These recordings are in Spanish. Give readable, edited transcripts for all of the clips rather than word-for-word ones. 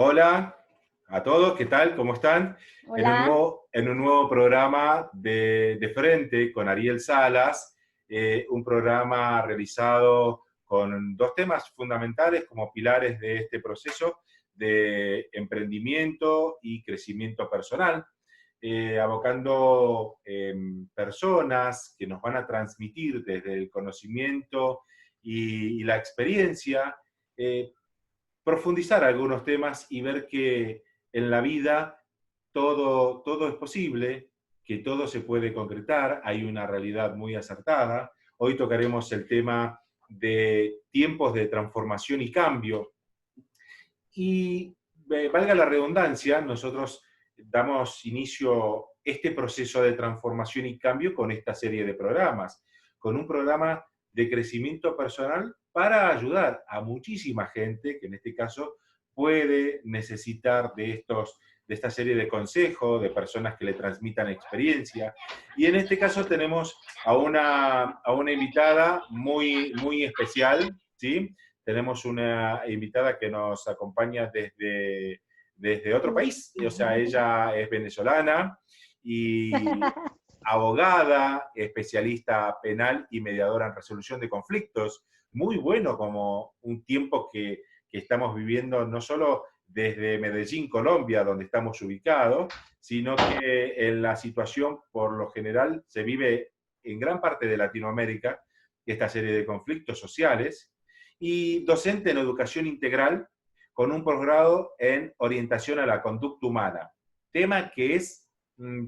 Hola a todos, ¿qué tal? ¿Cómo están? Hola, En un nuevo programa de Frente con Ariel Salas, un programa realizado con dos temas fundamentales como pilares de este proceso de emprendimiento y crecimiento personal, abocando personas que nos van a transmitir desde el conocimiento y la experiencia, eh, profundizar algunos temas y ver que en la vida todo es posible, que todo se puede concretar, hay una realidad muy acertada. Hoy tocaremos el tema de tiempos de transformación y cambio. Y valga la redundancia, nosotros damos inicio a este proceso de transformación y cambio con esta serie de programas, con un programa de crecimiento personal para ayudar a muchísima gente que en este caso puede necesitar de esta serie de consejos, de personas que le transmitan experiencia. Y en este caso tenemos a una invitada muy especial, ¿sí? Tenemos una invitada que nos acompaña desde otro país, o sea, ella es venezolana y abogada, especialista penal y mediadora en resolución de conflictos. Muy bueno como un tiempo que estamos viviendo no solo desde Medellín, Colombia, donde estamos ubicados, sino que en la situación por lo general se vive en gran parte de Latinoamérica, esta serie de conflictos sociales, y docente en educación integral con un posgrado en orientación a la conducta humana. Tema que es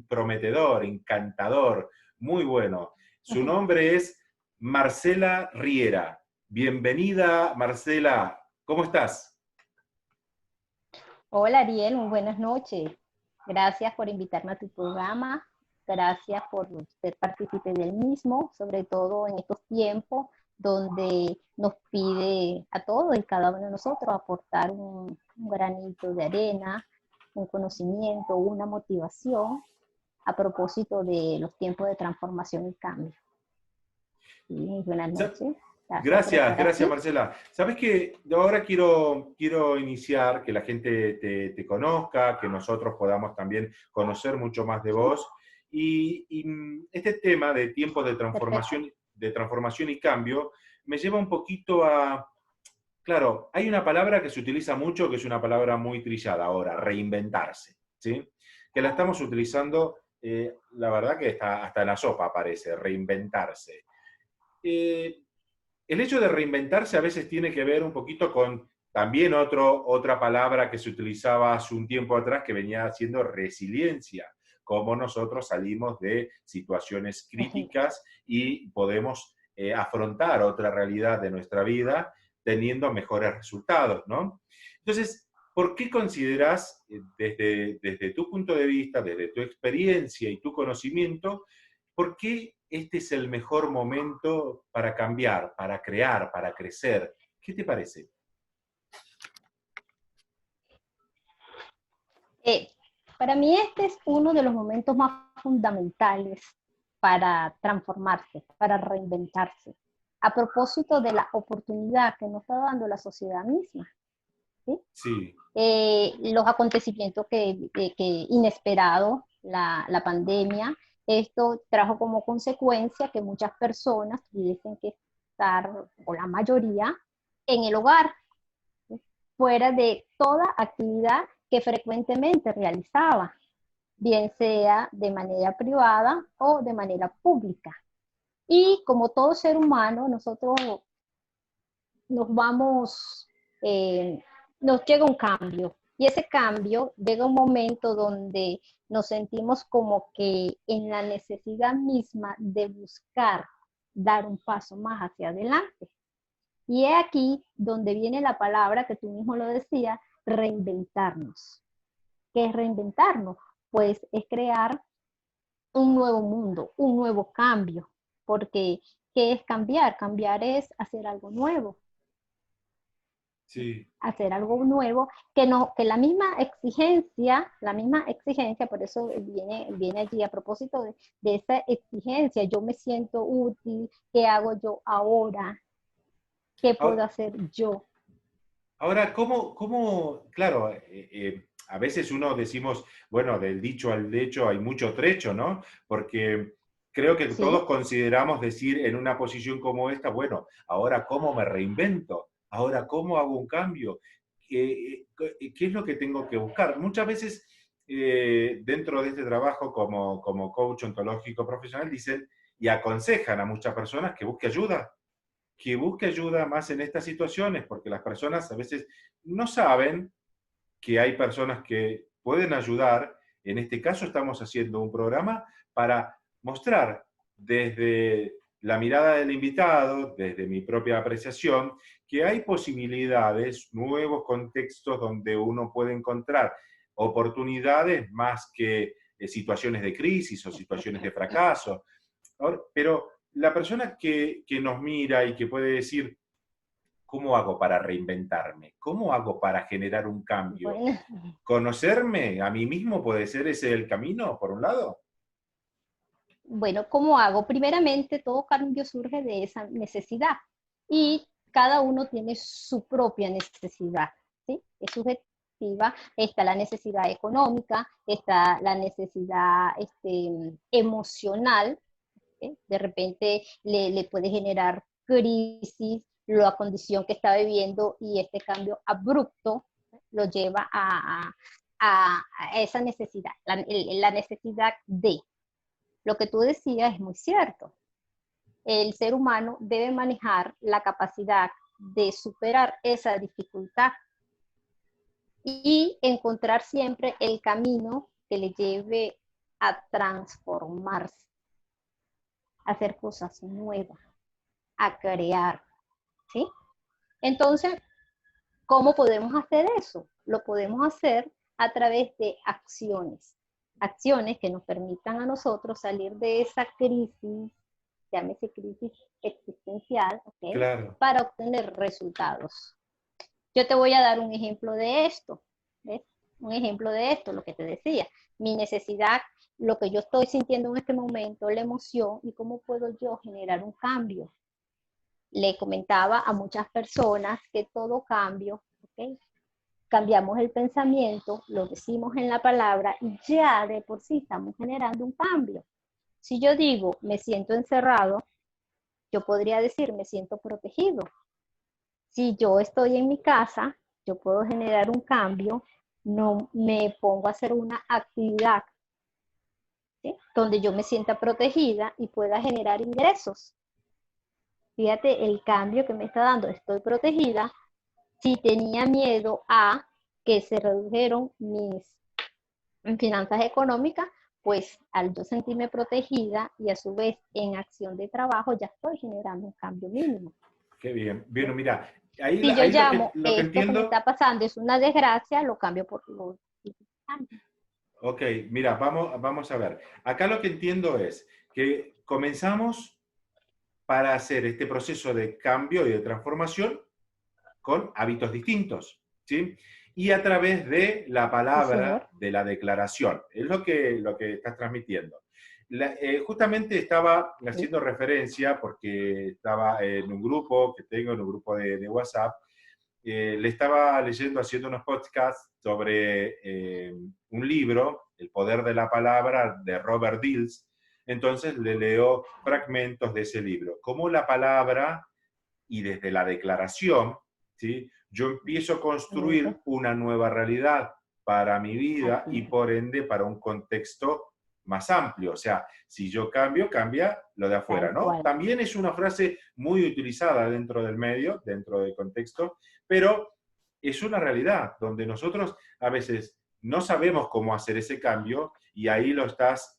prometedor, encantador, muy bueno. Su nombre es Marcela Riera. Bienvenida, Marcela. ¿Cómo estás? hola Ariel, muy buenas noches. Gracias por invitarme a tu programa, gracias por ser partícipe del mismo, sobre todo en estos tiempos donde nos pide a todos y cada uno de nosotros aportar un granito de arena, un conocimiento, una motivación a propósito de los tiempos de transformación y cambio. Sí, muy buenas noches, gracias por Gracias, estar gracias aquí. Marcela. Sabes que ahora quiero iniciar, que la gente te conozca, que nosotros podamos también conocer mucho más de vos. Este tema de tiempos Perfecto. de transformación y cambio me lleva un poquito a, claro, hay una palabra que se utiliza mucho, que es una palabra muy trillada ahora, reinventarse, ¿sí? Que la estamos utilizando, la verdad que está, hasta en la sopa aparece, reinventarse. Eh, el hecho de reinventarse a veces tiene que ver un poquito con también otra palabra que se utilizaba hace un tiempo atrás que venía siendo resiliencia, cómo nosotros salimos de situaciones críticas y podemos afrontar otra realidad de nuestra vida teniendo mejores resultados, ¿no? Entonces, ¿por qué consideras, desde tu punto de vista, desde tu experiencia y tu conocimiento, por qué este es el mejor momento para cambiar, para crear, para crecer? ¿Qué te parece? Eh, para mí este es uno de los momentos más fundamentales para transformarse, para reinventarse, a propósito de la oportunidad que nos está dando la sociedad misma. ¿Sí? Sí, Los acontecimientos que inesperados, la pandemia, esto trajo como consecuencia que muchas personas tuviesen que estar, o la mayoría, en el hogar, fuera de toda actividad que frecuentemente realizaba, bien sea de manera privada o de manera pública. Y como todo ser humano, nosotros nos vamos, eh, nos llega un cambio. Y ese cambio llega un momento donde nos sentimos como que en la necesidad misma de buscar dar un paso más hacia adelante. Y es aquí donde viene la palabra que tú mismo lo decías, reinventarnos. ¿Qué es reinventarnos? Pues es crear un nuevo mundo, un nuevo cambio. Porque, ¿qué es cambiar? Cambiar es sí. hacer algo nuevo, que la misma exigencia, por eso viene allí a propósito de esa exigencia, yo me siento útil, ¿qué hago yo ahora? ¿Qué puedo Ahora, hacer yo? Ahora, claro, a veces uno decimos, bueno, del dicho al hecho hay mucho trecho, ¿no? Porque creo que todos ¿Sí? consideramos decir en una posición como esta, bueno, ahora cómo me reinvento, ahora cómo hago un cambio, ¿qué es lo que tengo que buscar? Muchas veces dentro de este trabajo como coach ontológico profesional dicen y aconsejan a muchas personas que busque ayuda más en estas situaciones, porque las personas a veces no saben que hay personas que pueden ayudar. En este caso estamos haciendo un programa para mostrar desde la mirada del invitado, desde mi propia apreciación, que hay posibilidades, nuevos contextos donde uno puede encontrar oportunidades más que situaciones de crisis o situaciones de fracaso. Ahora, pero la persona que nos mira y que puede decir, ¿cómo hago para reinventarme? ¿Cómo hago para generar un cambio? Bueno, ¿Conocerme a mí mismo puede ser ese el camino, por un lado? bueno, ¿cómo hago? Primeramente, todo cambio surge de esa necesidad y cada uno tiene su propia necesidad, ¿sí? Es subjetiva, está la necesidad económica, está la necesidad emocional, ¿sí? De repente le puede generar crisis la condición que está viviendo y este cambio abrupto lo lleva a esa necesidad, la necesidad de. Lo que tú decías es muy cierto. El ser humano debe manejar la capacidad de superar esa dificultad y encontrar siempre el camino que le lleve a transformarse, a hacer cosas nuevas, a crear, ¿sí? Entonces, ¿cómo podemos hacer eso? Lo podemos hacer a través de acciones, acciones que nos permitan a nosotros salir de esa crisis, llámese crisis existencial, ¿ok? Claro. Para obtener resultados. Yo te voy a dar un ejemplo de esto, ¿ves? Un ejemplo de esto, lo que te decía, mi necesidad, lo que yo estoy sintiendo en este momento, la emoción y cómo puedo yo generar un cambio. Le comentaba a muchas personas que todo cambio, ¿ok? Cambiamos el pensamiento, lo decimos en la palabra y ya de por sí estamos generando un cambio. Si yo digo me siento encerrado, yo podría decir me siento protegido. Si yo estoy en mi casa, yo puedo generar un cambio, no me pongo a hacer una actividad, ¿sí? Donde yo me sienta protegida y pueda generar ingresos. Fíjate el cambio que me está dando, estoy protegida. Si tenía miedo a que se redujeron mis finanzas económicas, pues al yo sentirme protegida y a su vez en acción de trabajo, ya estoy generando un cambio mínimo. Qué bien. ¿Sí? Bien, mira, ahí, Si yo ahí llamo lo que esto que me entiendo, está pasando es una desgracia, lo cambio por lo ok, mira, vamos a ver. Acá lo que entiendo es que comenzamos para hacer este proceso de cambio y de transformación con hábitos distintos, ¿sí? Y a través de la Sí, palabra, señor. de la declaración. Es lo que estás transmitiendo. Justamente estaba Sí. haciendo referencia, porque estaba en un grupo que tengo, en un grupo de WhatsApp, le estaba leyendo, haciendo unos podcasts sobre un libro, El poder de la palabra, de Robert Dills. Entonces le leo fragmentos de ese libro. Cómo la palabra y desde la declaración, ¿sí? Yo empiezo a Exactamente. construir una nueva realidad para mi vida Así y es. por ende para un contexto más amplio. O sea, si yo cambio, cambia lo de afuera, Tal ¿no? cual. También es una frase muy utilizada dentro del medio, dentro del contexto, pero es una realidad donde nosotros a veces no sabemos cómo hacer ese cambio y ahí lo estás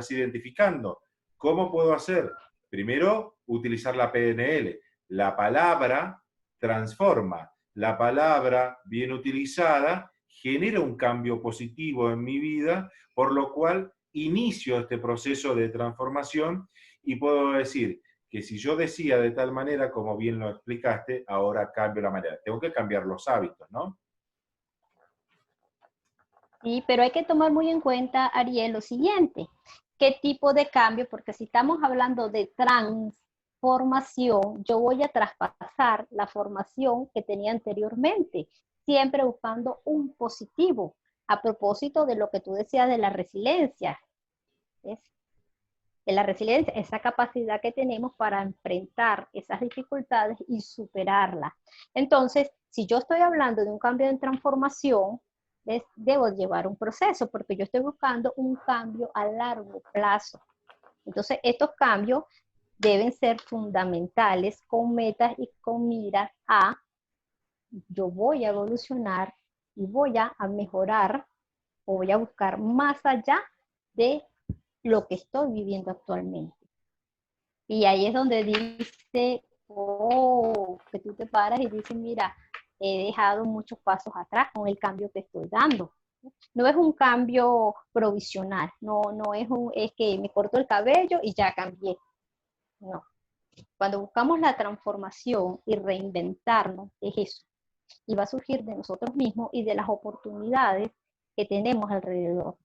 identificando. ¿Cómo puedo hacer? Primero, utilizar la PNL. La palabra transforma. La palabra bien utilizada genera un cambio positivo en mi vida, por lo cual inicio este proceso de transformación y puedo decir que si yo decía de tal manera, como bien lo explicaste, ahora cambio la manera. Tengo que cambiar los hábitos, ¿no? Sí, pero hay que tomar muy en cuenta, Ariel, lo siguiente. ¿Qué tipo de cambio? Porque si estamos hablando de formación, yo voy a traspasar la formación que tenía anteriormente, siempre buscando un positivo. A propósito de lo que tú decías de la resiliencia, ¿ves? De la resiliencia, esa capacidad que tenemos para enfrentar esas dificultades y superarlas. Entonces, si yo estoy hablando de un cambio de transformación, ¿ves? Debo llevar un proceso porque yo estoy buscando un cambio a largo plazo. Entonces, estos cambios deben ser fundamentales con metas y con miras a yo voy a evolucionar y voy a mejorar o voy a buscar más allá de lo que estoy viviendo actualmente. Y ahí es donde dice, oh, que tú te paras y dices, mira, he dejado muchos pasos atrás con el cambio que estoy dando. No es un cambio provisional, no es que me corto el cabello y ya cambié. No. Cuando buscamos la transformación y reinventarnos, es eso. Y va a surgir de nosotros mismos y de las oportunidades que tenemos alrededor.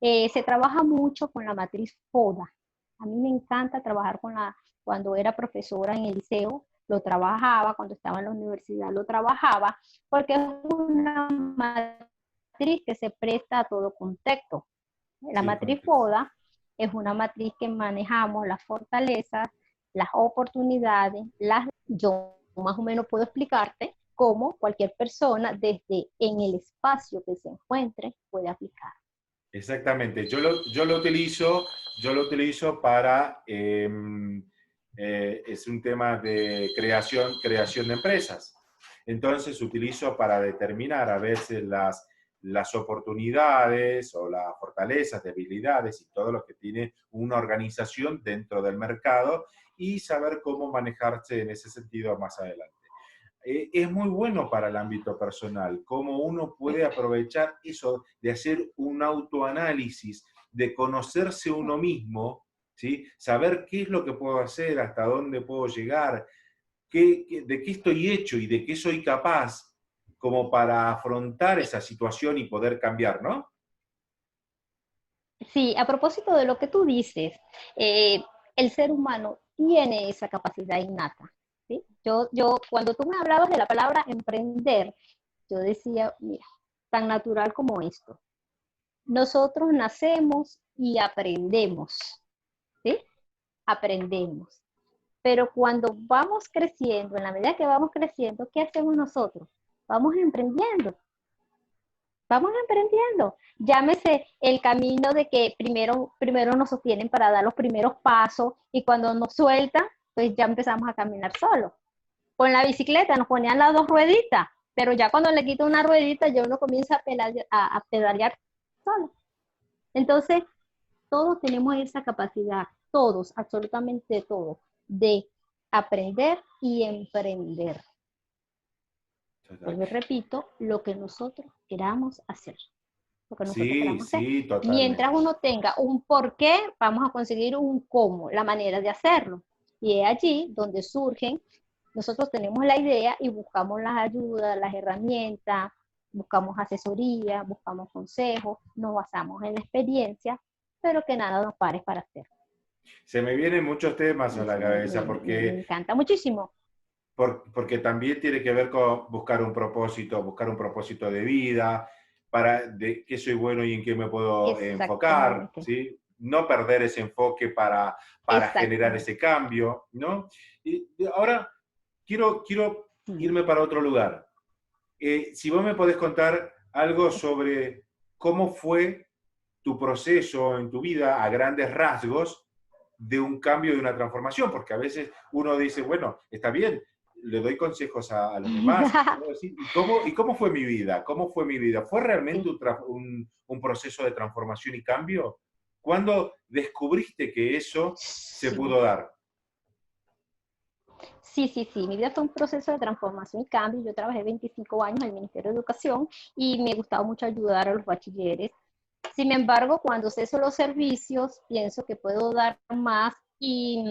Se trabaja mucho con la matriz FODA. A mí me encanta trabajar cuando era profesora en el liceo, lo trabajaba, cuando estaba en la universidad lo trabajaba, porque es una matriz que se presta a todo contexto. La matriz FODA es una matriz que manejamos las fortalezas, las oportunidades, yo más o menos puedo explicarte cómo cualquier persona desde en el espacio que se encuentre puede aplicar. Exactamente, yo lo utilizo para, es un tema de creación de empresas. Entonces utilizo para determinar a veces las oportunidades o las fortalezas, debilidades y todo lo que tiene una organización dentro del mercado y saber cómo manejarse en ese sentido más adelante. Es muy bueno para el ámbito personal, cómo uno puede aprovechar eso de hacer un autoanálisis, de conocerse uno mismo, ¿sí? Saber qué es lo que puedo hacer, hasta dónde puedo llegar, de qué estoy hecho y de qué soy capaz, como para afrontar esa situación y poder cambiar, ¿no? Sí, a propósito de lo que tú dices, el ser humano tiene esa capacidad innata. ¿Sí? Cuando tú me hablabas de la palabra emprender, yo decía, mira, tan natural como esto. Nosotros nacemos y aprendemos, ¿sí? Aprendemos. Pero cuando vamos creciendo, en la medida que vamos creciendo, ¿qué hacemos nosotros? Vamos emprendiendo. Vamos emprendiendo. Llámese el camino de que primero nos sostienen para dar los primeros pasos y cuando nos sueltan, pues ya empezamos a caminar solos. Con la bicicleta nos ponían las dos rueditas, pero ya cuando le quito una ruedita ya uno comienza a pedalear solo. Entonces, todos tenemos esa capacidad, todos, absolutamente todos, de aprender y emprender. Vuelvo y repito, lo que nosotros queramos hacer. Lo que nosotros Sí, queramos hacer. sí, Mientras totalmente. uno tenga un porqué, vamos a conseguir un cómo, la manera de hacerlo. Y es allí donde surgen, nosotros tenemos la idea y buscamos las ayudas, las herramientas, buscamos asesoría, buscamos consejos, nos basamos en la experiencia, pero que nada nos pare para hacerlo. Se me vienen muchos temas a la Eso cabeza me encanta muchísimo. porque también tiene que ver con buscar un propósito de vida, para de qué soy bueno y en qué me puedo enfocar, Exactamente, ¿sí? No perder ese enfoque para generar exactamente. ese cambio, ¿no? Y ahora quiero Sí. irme para otro lugar. Si vos me podés contar algo sobre cómo fue tu proceso en tu vida a grandes rasgos de un cambio, de una transformación, porque a veces uno dice, bueno, está bien, le doy consejos a los demás, ¿y cómo fue mi vida? ¿Cómo fue mi vida? ¿Fue realmente Sí, un proceso de transformación y cambio? ¿Cuándo descubriste que eso se sí. pudo dar? Sí, sí, sí, mi vida fue un proceso de transformación y cambio. Yo trabajé 25 años en el Ministerio de Educación y me gustaba mucho ayudar a los bachilleres. Sin embargo, cuando ceso los servicios, pienso que puedo dar más y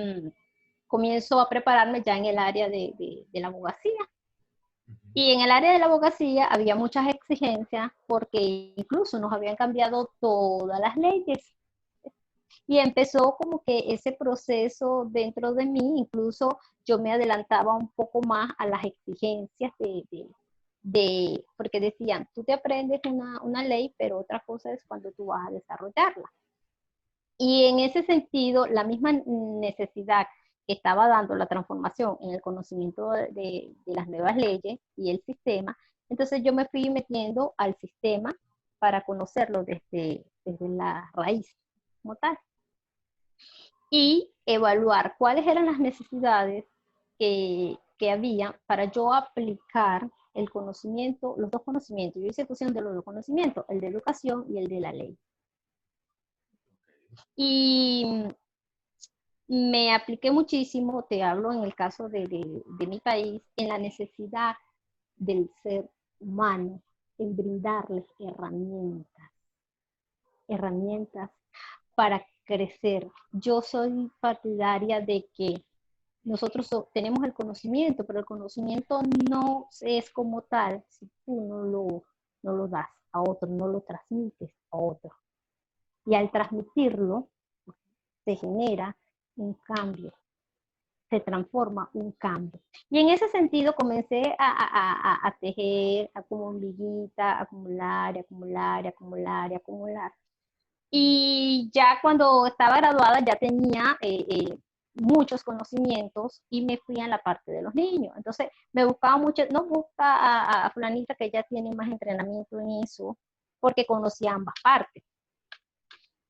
comienzo a prepararme ya en el área de la abogacía. Y en el área de la abogacía había muchas exigencias porque incluso nos habían cambiado todas las leyes. Y empezó como que ese proceso dentro de mí, incluso yo me adelantaba un poco más a las exigencias porque decían, tú te aprendes una ley, pero otra cosa es cuando tú vas a desarrollarla. Y en ese sentido, la misma necesidad que estaba dando la transformación en el conocimiento de las nuevas leyes y el sistema, entonces yo me fui metiendo al sistema para conocerlo desde la raíz como tal y evaluar cuáles eran las necesidades que había para yo aplicar el conocimiento, los dos conocimientos. Yo hice fusión de los dos conocimientos, el de educación y el de la ley. Y me apliqué muchísimo, te hablo en el caso de mi país, en la necesidad del ser humano, en brindarles herramientas para crecer. Yo soy partidaria de que nosotros tenemos el conocimiento, pero el conocimiento no es como tal si tú no lo das a otro, no lo transmites a otro. Y al transmitirlo, se genera un cambio, se transforma un cambio. Y en ese sentido comencé a tejer, a como hormiguita, acumular, acumular, acumular, acumular. Y ya cuando estaba graduada ya tenía muchos conocimientos y me fui a la parte de los niños. Entonces me buscaba mucho, no busca a fulanita que ya tiene más entrenamiento en eso, porque conocía ambas partes.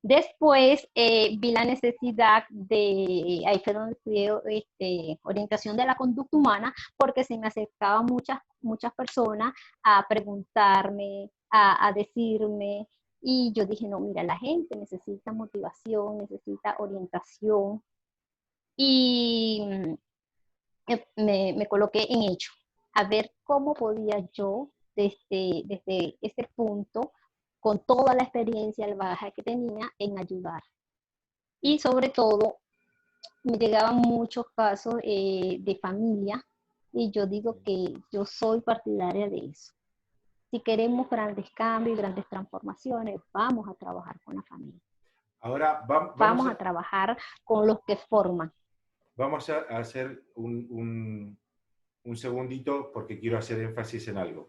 Después vi la necesidad ahí fue donde estudié orientación de la conducta humana, porque se me acercaban muchas personas a preguntarme, a decirme, y yo dije, no, mira, la gente necesita motivación, necesita orientación, y me coloqué en ello, a ver cómo podía yo, desde ese punto, con toda la experiencia, el bagaje que tenía, en ayudar. Y sobre todo, me llegaban muchos casos de familia, y yo digo que yo soy partidaria de eso. Si queremos grandes cambios, grandes transformaciones, vamos a trabajar con la familia. Ahora Vamos a trabajar con los que forman. vamos a hacer un segundito porque quiero hacer énfasis en algo.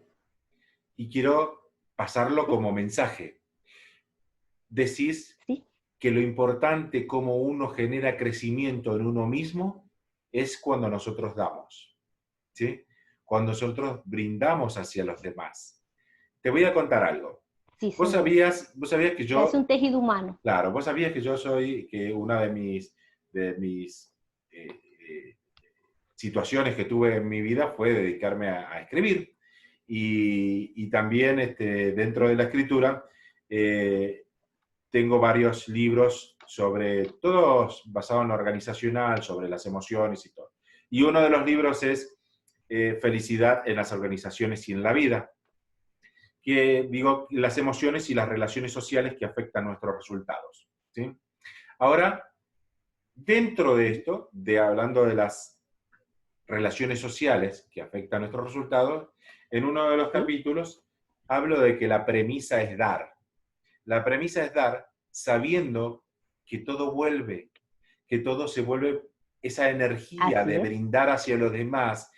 Y quiero pasarlo como mensaje. Decís ¿Sí? que lo importante como uno genera crecimiento en uno mismo es cuando nosotros damos, ¿sí? Cuando nosotros brindamos hacia los demás. Te voy a contar algo. Sí, Vos señor. sabías que Es yo, un tejido humano. claro, vos sabías que yo soy, que una de mis situaciones que tuve en mi vida fue dedicarme a escribir. Y también dentro de la escritura tengo varios libros sobre, todos basados en lo organizacional, sobre las emociones y todo. Y uno de los libros es Felicidad en las organizaciones y en la vida, que digo, las emociones y las relaciones sociales que afectan nuestros resultados, ¿sí? Ahora, dentro de esto, hablando de las relaciones sociales que afectan nuestros resultados, en uno de los ¿Sí? capítulos hablo de que la premisa es dar. La premisa es dar sabiendo que todo vuelve, que todo se vuelve esa energía Así de es. brindar hacia los demás.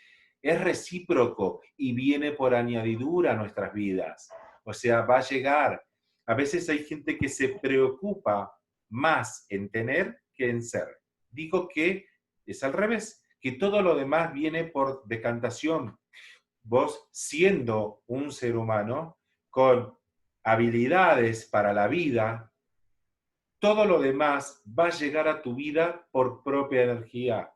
Es recíproco y viene por añadidura a nuestras vidas. O sea, va a llegar. A veces hay gente que se preocupa más en tener que en ser. Digo que es al revés, que todo lo demás viene por decantación. Vos siendo un ser humano con habilidades para la vida, todo lo demás va a llegar a tu vida por propia energía,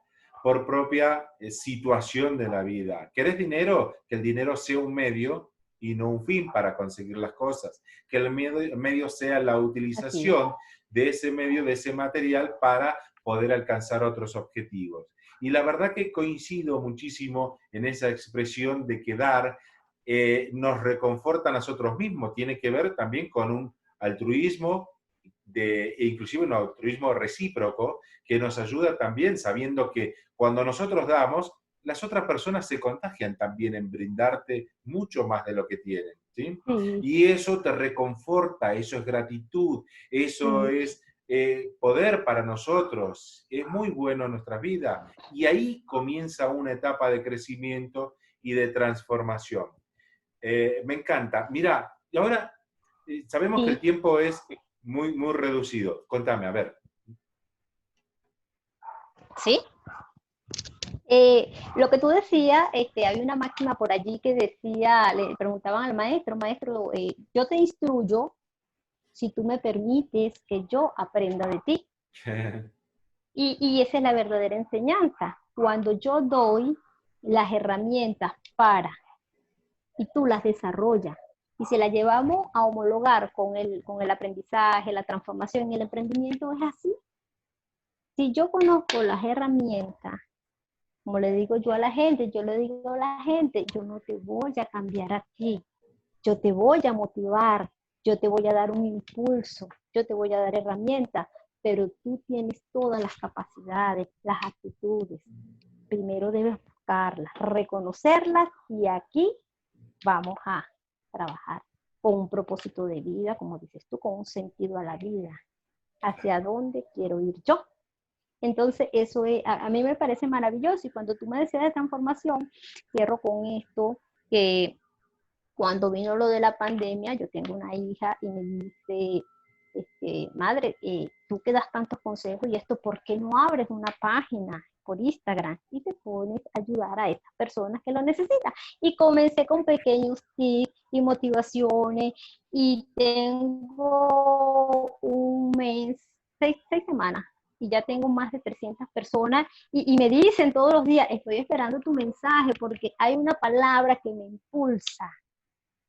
por propia situación de la vida. ¿Querés dinero? Que el dinero sea un medio y no un fin para conseguir las cosas. Que el medio sea la Así es. utilización de ese medio, de ese material para poder alcanzar otros objetivos. Y la verdad que coincido muchísimo en esa expresión de que dar nos reconforta a nosotros mismos. Tiene que ver también con un altruismo inclusive un altruismo recíproco que nos ayuda también sabiendo que cuando nosotros damos, las otras personas se contagian también en brindarte mucho más de lo que tienen, ¿sí? Sí, Y eso te reconforta, eso es gratitud, eso sí. es poder para nosotros, es muy bueno en nuestra vida. Y ahí comienza una etapa de crecimiento y de transformación. Me encanta. Mira, y ahora sabemos que el Sí, tiempo es muy, muy reducido. Contame, a ver. sí. Lo que tú decías, hay una máxima por allí que decía, le preguntaban al maestro, maestro, yo te instruyo si tú me permites que yo aprenda de ti. Y esa es la verdadera enseñanza. Cuando yo doy las herramientas para y tú las desarrollas y si la llevamos a homologar con el aprendizaje, la transformación y el emprendimiento, es así. Si yo conozco las herramientas, como le digo yo a la gente, yo le digo a la gente, yo no te voy a cambiar a ti, yo te voy a motivar, yo te voy a dar un impulso, yo te voy a dar herramientas, pero tú tienes todas las capacidades, las actitudes. Primero debes buscarlas, reconocerlas y aquí vamos a trabajar con un propósito de vida, como dices tú, con un sentido a la vida. ¿Hacia dónde quiero ir yo? Entonces, eso es, a mí me parece maravilloso y cuando tú me decías de transformación, cierro con esto, que cuando vino lo de la pandemia, yo tengo una hija y me dice, madre, tú que das tantos consejos y esto, ¿por qué no abres una página por Instagram y te pones a ayudar a estas personas que lo necesitan? Y comencé con pequeños tips y motivaciones y tengo un mes, seis semanas y ya tengo más de 300 personas y me dicen todos los días, estoy esperando tu mensaje porque hay una palabra que me impulsa,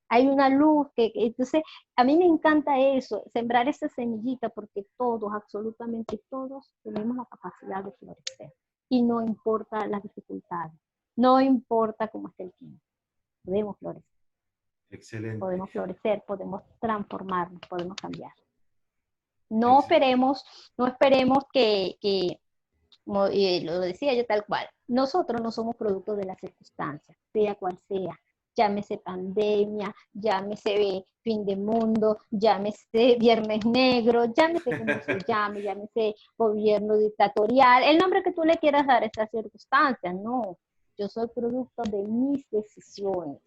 hay una luz entonces a mí me encanta eso, sembrar esa semillita porque todos, absolutamente todos, tenemos la capacidad de florecer y no importa las dificultades, no importa cómo esté el tiempo, Excelente, podemos florecer, podemos transformarnos, podemos cambiar. No excelente. esperemos, no esperemos que como lo decía yo tal cual, nosotros no somos producto de las circunstancias, sea cual sea, llámese pandemia, llámese fin de mundo, llámese viernes negro, llámese como se llame, llámese gobierno dictatorial, el nombre que tú le quieras dar a esas circunstancias, no, yo soy producto de mis decisiones.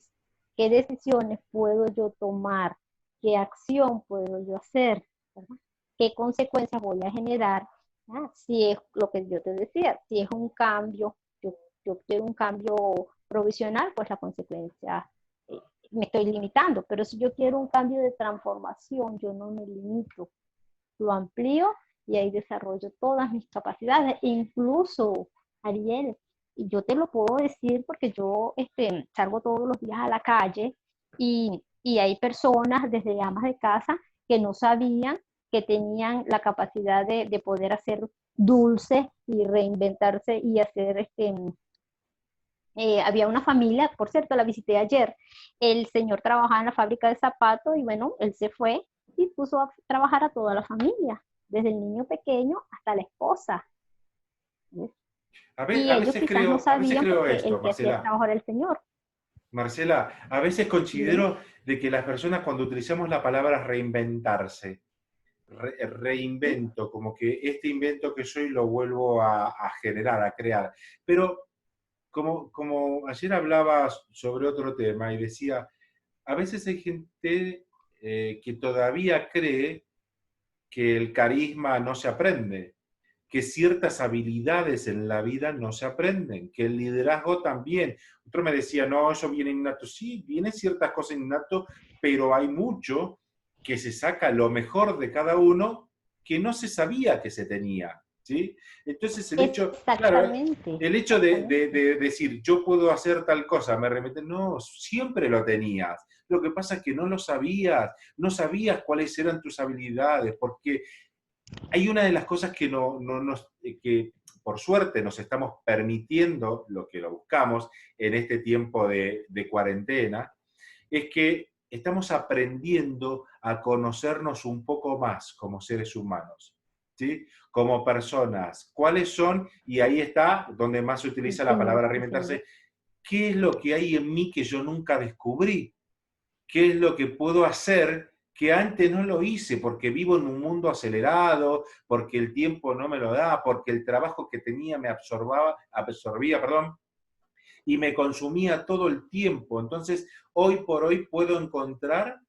¿Qué decisiones puedo yo tomar? ¿Qué acción puedo yo hacer? ¿Verdad? ¿Qué consecuencias voy a generar? Si es lo que yo te decía, si es un cambio, yo quiero un cambio provisional, pues la consecuencia eh, me estoy limitando, pero si yo quiero un cambio de transformación, yo no me limito, lo amplío y ahí desarrollo todas mis capacidades, incluso, Ariel, y yo te lo puedo decir porque yo salgo todos los días a la calle y hay personas, desde amas de casa, que no sabían que tenían la capacidad de poder hacer dulces y reinventarse y hacer había una familia, por cierto, la visité ayer, el señor trabajaba en la fábrica de zapatos y bueno, él se fue y puso a trabajar a toda la familia, desde el niño pequeño hasta la esposa. ¿Ves? Y ellos quizás no A veces sabían creo porque esto, el que hacía el Marcela. trabajo era el señor. Marcela, a veces ¿Sí? Dime. considero de que las personas cuando utilizamos la palabra reinventarse, reinvento, como que este invento que soy lo vuelvo a generar, a crear. Pero como ayer hablaba sobre otro tema y decía, a veces hay gente que todavía cree que el carisma no se aprende, que ciertas habilidades en la vida no se aprenden, que el liderazgo también. Otro me decía, no, eso viene innato. Sí, viene ciertas cosas innato, pero hay mucho que se saca lo mejor de cada uno que no se sabía que se tenía. ¿Sí? Entonces el hecho, claro, Exactamente, el hecho exactamente. de decir yo puedo hacer tal cosa, me remite, no, siempre lo tenías. Lo que pasa es que no lo sabías, no sabías cuáles eran tus habilidades, porque hay una de las cosas que, que por suerte nos estamos permitiendo, lo que lo buscamos en este tiempo de cuarentena, es que estamos aprendiendo a conocernos un poco más como seres humanos, ¿sí? Como personas. ¿Cuáles son? Y ahí está donde más se Sí, utiliza la señor, palabra sí, señor. reinventarse. ¿Qué es lo que hay en mí que yo nunca descubrí? ¿Qué es lo que puedo hacer que antes no lo hice porque vivo en un mundo acelerado, porque el tiempo no me lo da, porque el trabajo que tenía me absorbía, perdón, y me consumía todo el tiempo. Entonces, hoy por hoy puedo encontrar,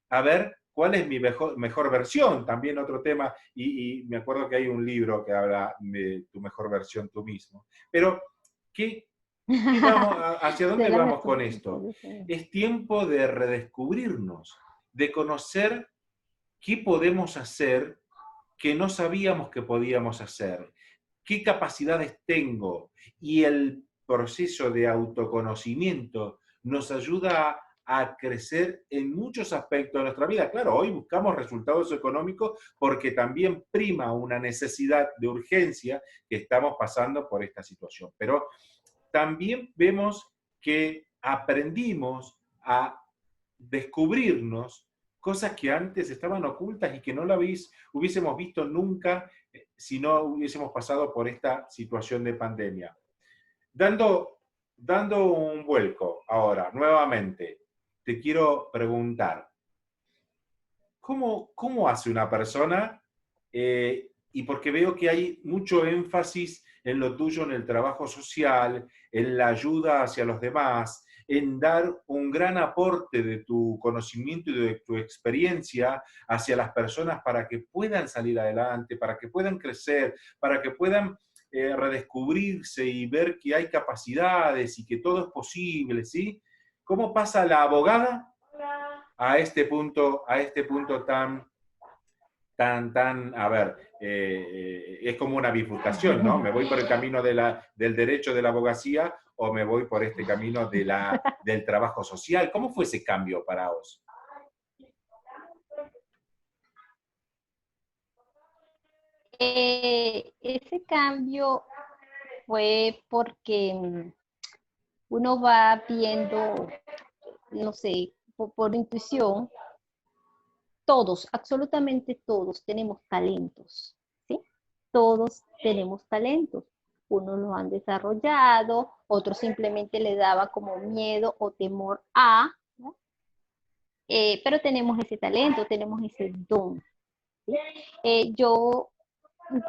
a ver, cuál es mi mejor versión. También otro tema, y me acuerdo que hay un libro que habla de tu mejor versión tú mismo. Pero, ¿hacia De dónde la vamos mejor con esto? versión. Es tiempo de redescubrirnos, de conocer qué podemos hacer que no sabíamos que podíamos hacer, qué capacidades tengo, y el proceso de autoconocimiento nos ayuda a crecer en muchos aspectos de nuestra vida. Claro, hoy buscamos resultados económicos porque también prima una necesidad de urgencia que estamos pasando por esta situación, pero también vemos que aprendimos a descubrirnos cosas que antes estaban ocultas y que no la hubiésemos visto nunca si no hubiésemos pasado por esta situación de pandemia. Dando, dando un vuelco ahora, nuevamente, te quiero preguntar, ¿cómo hace una persona? Y porque veo que hay mucho énfasis en lo tuyo, en el trabajo social, en la ayuda hacia los demás, en dar un gran aporte de tu conocimiento y de tu experiencia hacia las personas para que puedan salir adelante, para que puedan crecer, para que puedan redescubrirse y ver que hay capacidades y que todo es posible, ¿sí? ¿Cómo pasa la abogada a este punto a ver, es como una bifurcación, ¿no? ¿Me voy por el camino del derecho de la abogacía o me voy por este camino del trabajo social? ¿Cómo fue ese cambio para vos? Ese cambio fue porque uno va viendo, no sé, por intuición, todos, absolutamente todos tenemos talentos, ¿sí? Todos tenemos talentos. Unos los han desarrollado, otros simplemente le daba como miedo o temor a, ¿no? Pero tenemos ese talento, tenemos ese don, ¿sí? Yo,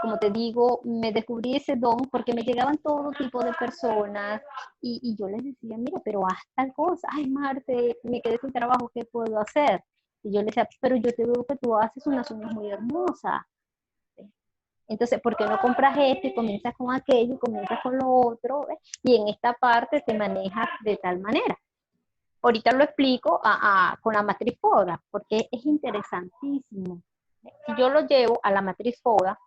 como te digo, me descubrí ese don porque me llegaban todo tipo de personas y yo les decía, mira, pero haz tal cosa, ay, Marte, me quedé sin trabajo, ¿qué puedo hacer? Y yo les decía, pero yo te veo que tú haces unas uñas muy hermosas. Entonces, ¿por qué no compras esto y comienzas con aquello y comienzas con lo otro? Y en esta parte te manejas de tal manera. Ahorita lo explico con la matriz FODA, porque es interesantísimo. Si yo lo llevo a la matriz FODA,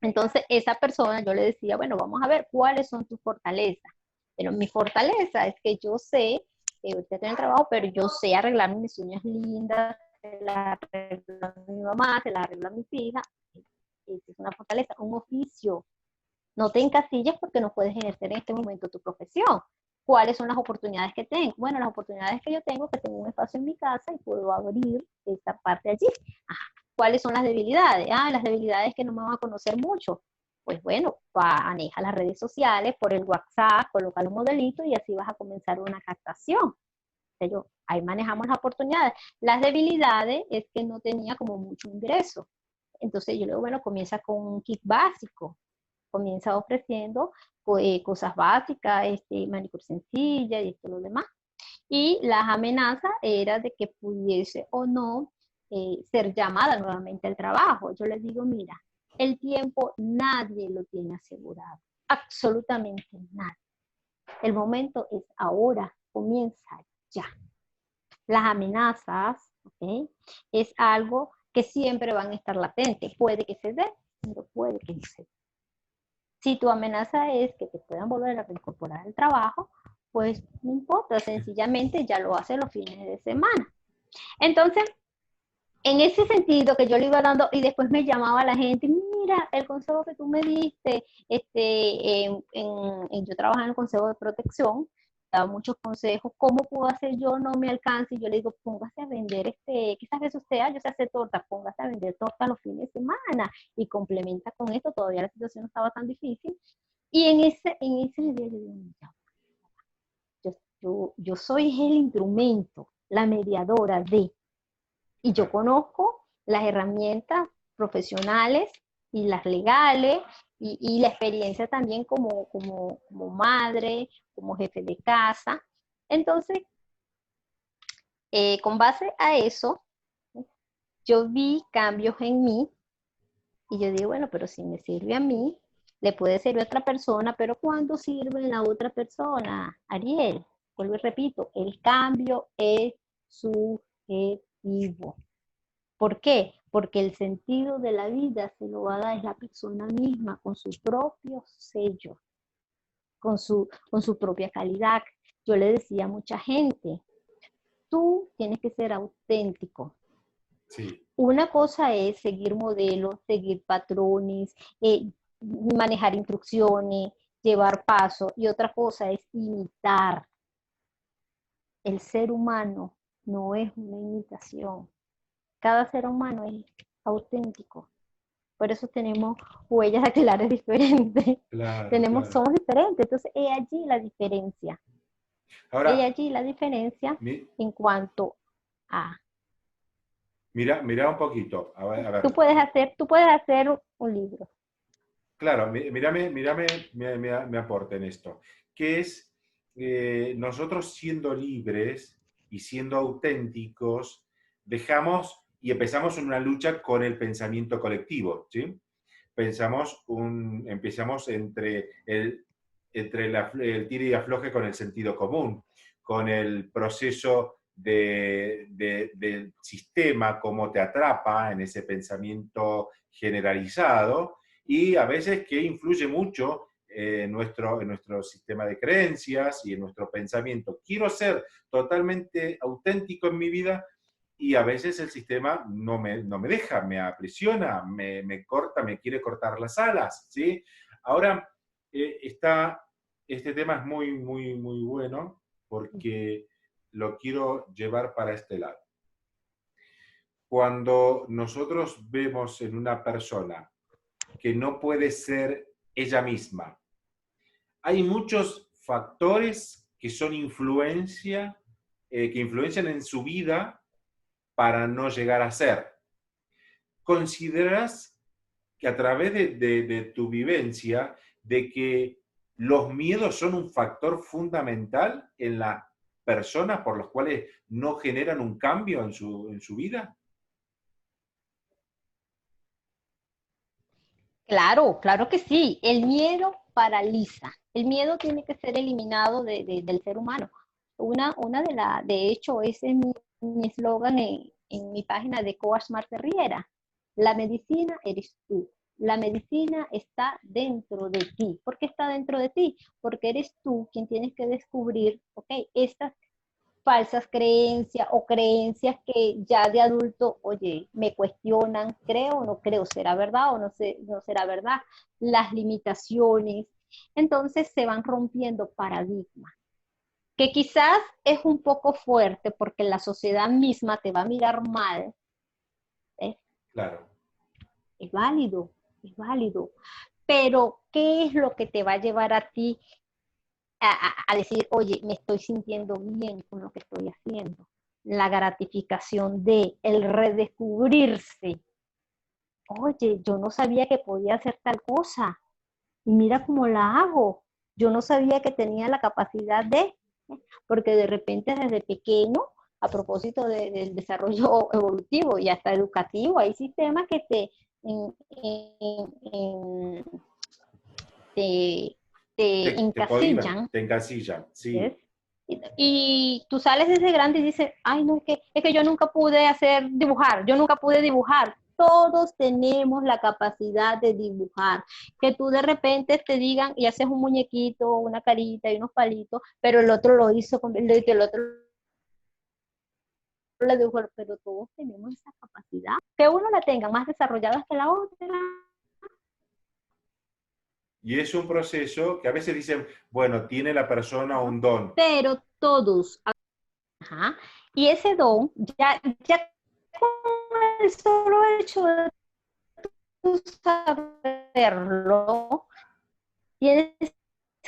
entonces esa persona yo le decía, bueno, vamos a ver cuáles son tus fortalezas. Pero mi fortaleza es que yo sé, ahorita tengo el trabajo, pero yo sé arreglar mis uñas lindas, se las arreglo a mi mamá, se las arreglo a mis hijas. Esa es una fortaleza, un oficio. No te encasilles porque no puedes ejercer en este momento tu profesión. ¿Cuáles son las oportunidades que tengo? Bueno, las oportunidades que yo tengo es que tengo un espacio en mi casa y puedo abrir esta parte allí. Ajá. ¿Cuáles son las debilidades? Las debilidades que no me van a conocer mucho. Pues bueno, maneja las redes sociales, por el WhatsApp, coloca los modelitos y así vas a comenzar una captación. Ahí manejamos las oportunidades. Las debilidades es que no tenía como mucho ingreso. Entonces yo le digo, bueno, comienza con un kit básico, comienza ofreciendo cosas básicas, manicure sencilla y esto lo demás. Y las amenazas era de que pudiese o no ser llamada nuevamente al trabajo. Yo les digo, mira, el tiempo nadie lo tiene asegurado, absolutamente nadie. El momento es ahora, comienza ya. Las amenazas, ¿ok? Es algo que siempre van a estar latentes. Puede que se dé, pero puede que no se dé. Si tu amenaza es que te puedan volver a reincorporar al trabajo, pues no importa, sencillamente ya lo hace los fines de semana. Entonces, en ese sentido que yo le iba dando y después me llamaba la gente, mira, el consejo que tú me diste, yo trabajaba en el consejo de protección, daba muchos consejos, ¿cómo puedo hacer yo? No me alcanza, y yo le digo, póngase a vender, ¿qué sabe usted? Yo sé hacer torta, póngase a vender torta los fines de semana y complementa con esto, todavía la situación no estaba tan difícil, y en ese día yo digo, yo soy el instrumento, la mediadora de, Y yo conozco las herramientas profesionales y las legales y la experiencia también como madre, como jefe de casa. Entonces, con base a eso, yo vi cambios en mí y yo digo, bueno, pero si me sirve a mí, le puede servir a otra persona, pero ¿cuándo sirve a la otra persona? Ariel, vuelvo y repito, el cambio es subjetivo. ¿Por qué? Porque el sentido de la vida se lo va a dar es la persona misma con su propio sello, con su propia calidad. Yo le decía a mucha gente, tú tienes que ser auténtico. Sí. Una cosa es seguir modelos, seguir patrones, manejar instrucciones, llevar pasos, y otra cosa es imitar. El ser humano no es una imitación. Cada ser humano es auténtico. Por eso tenemos huellas dactilares diferentes. Claro, claro. Somos diferentes. Entonces, he allí la diferencia. He Ahora, allí la diferencia mi- en cuanto a. mira, mira un poquito. A ver. Tú puedes hacer un libro. Claro, mírame, mírame mi aporte en esto, que es nosotros siendo libres y siendo auténticos, dejamos y empezamos una lucha con el pensamiento colectivo, ¿sí? Empezamos el tire y afloje con el sentido común, con el proceso del sistema, cómo te atrapa en ese pensamiento generalizado, y a veces que influye mucho en nuestro sistema de creencias y en nuestro pensamiento. Quiero ser totalmente auténtico en mi vida y a veces el sistema no me deja, me aprisiona, me corta, me quiere cortar las alas, ¿sí? Ahora, este tema es muy, muy, muy bueno porque lo quiero llevar para este lado. Cuando nosotros vemos en una persona que no puede ser ella misma, hay muchos factores que son que influencian en su vida para no llegar a ser. ¿Consideras que a través de tu vivencia, de que los miedos son un factor fundamental en las personas por los cuales no generan un cambio en su vida? Claro, claro que sí. El miedo paraliza. El miedo tiene que ser eliminado del ser humano. De hecho, ese es mi eslogan en mi página de Coach Marte Riera. La medicina eres tú. La medicina está dentro de ti. ¿Por qué está dentro de ti? Porque eres tú quien tienes que descubrir, ok, estas falsas creencias o creencias que ya de adulto, oye, me cuestionan, creo o no creo, será verdad o no será verdad, las limitaciones. Entonces se van rompiendo paradigmas, que quizás es un poco fuerte porque la sociedad misma te va a mirar mal, ¿eh? Claro. Es válido, es válido. Pero, ¿qué es lo que te va a llevar a ti a decir, oye, me estoy sintiendo bien con lo que estoy haciendo? La gratificación de el redescubrirse. Oye, yo no sabía que podía hacer tal cosa y mira cómo la hago. Yo no sabía que tenía la capacidad porque de repente desde pequeño, a propósito del desarrollo evolutivo y hasta educativo, hay sistemas que en, en, te, te Te cohiben, encasillan. te encasillan, ¿Ves? sí. Y tú sales desde grande y dices, ay, no, es que yo nunca pude dibujar, yo nunca pude dibujar. Todos tenemos la capacidad de dibujar. Que tú de repente te digan y haces un muñequito, una carita y unos palitos, pero el otro lo hizo, que el otro le dibujó, pero todos tenemos esa capacidad. Que uno la tenga más desarrollada que la otra, Y es un proceso que a veces dicen, bueno, tiene la persona un don. pero todos. Ajá. Y ese don, ya con el solo hecho de tú saberlo, tienes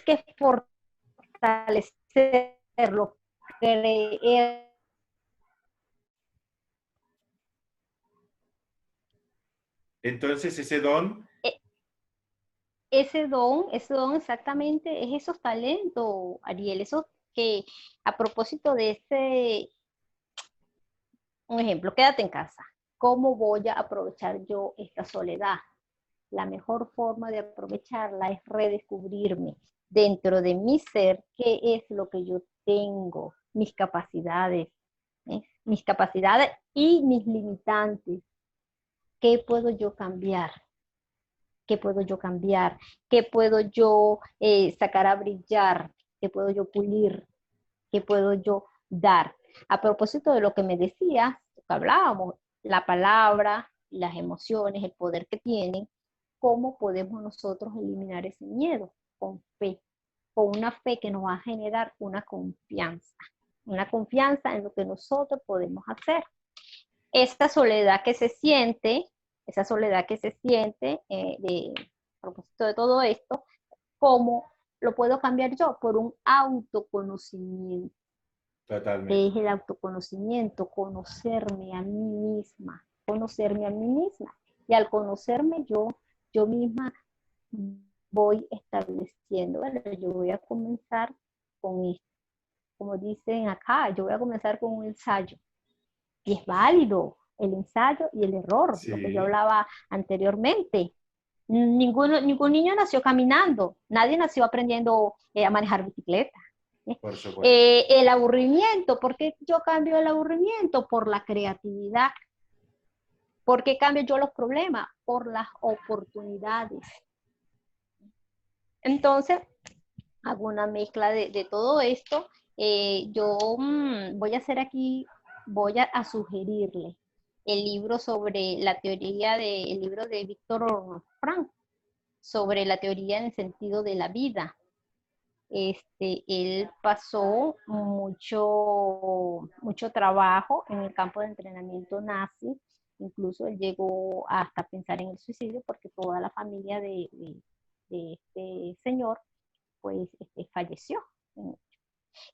que fortalecerlo, creer Entonces ese don, E- ese don exactamente es esos talentos, Ariel, esos que a propósito de ese, un ejemplo, quédate en casa. ¿Cómo voy a aprovechar yo esta soledad? La mejor forma de aprovecharla es redescubrirme dentro de mi ser qué es lo que yo tengo, mis capacidades y mis limitantes. ¿Qué puedo yo cambiar? ¿Qué puedo yo cambiar? ¿Qué puedo yo sacar a brillar? ¿Qué puedo yo pulir? ¿Qué puedo yo dar? A propósito de lo que me decías, que hablábamos, la palabra, las emociones, el poder que tienen, ¿cómo podemos nosotros eliminar ese miedo? Con fe, con una fe que nos va a generar una confianza en lo que nosotros podemos hacer. Esta soledad que se siente, esa soledad que se siente, a propósito de todo esto, ¿cómo lo puedo cambiar yo? Por un autoconocimiento. ¿Qué totalmente. es el autoconocimiento? Conocerme a mí misma. Y al conocerme yo misma voy estableciendo, bueno, yo voy a comenzar con esto, como dicen acá, yo voy a comenzar con un ensayo. Y es válido el ensayo y el error, lo que yo Sí, hablaba anteriormente. Ningún niño nació caminando, nadie nació aprendiendo a manejar bicicleta. por supuesto. El aburrimiento, ¿por qué yo cambio el aburrimiento? Por la creatividad. ¿Por qué cambio yo los problemas? Por las oportunidades. Entonces, hago una mezcla de todo esto. Yo voy a hacer aquí, voy a sugerirle el libro sobre la teoría el libro de Víctor Frank, sobre la teoría en el sentido de la vida. Él pasó mucho trabajo en el campo de entrenamiento nazi, incluso él llegó hasta pensar en el suicidio porque toda la familia de este señor pues falleció.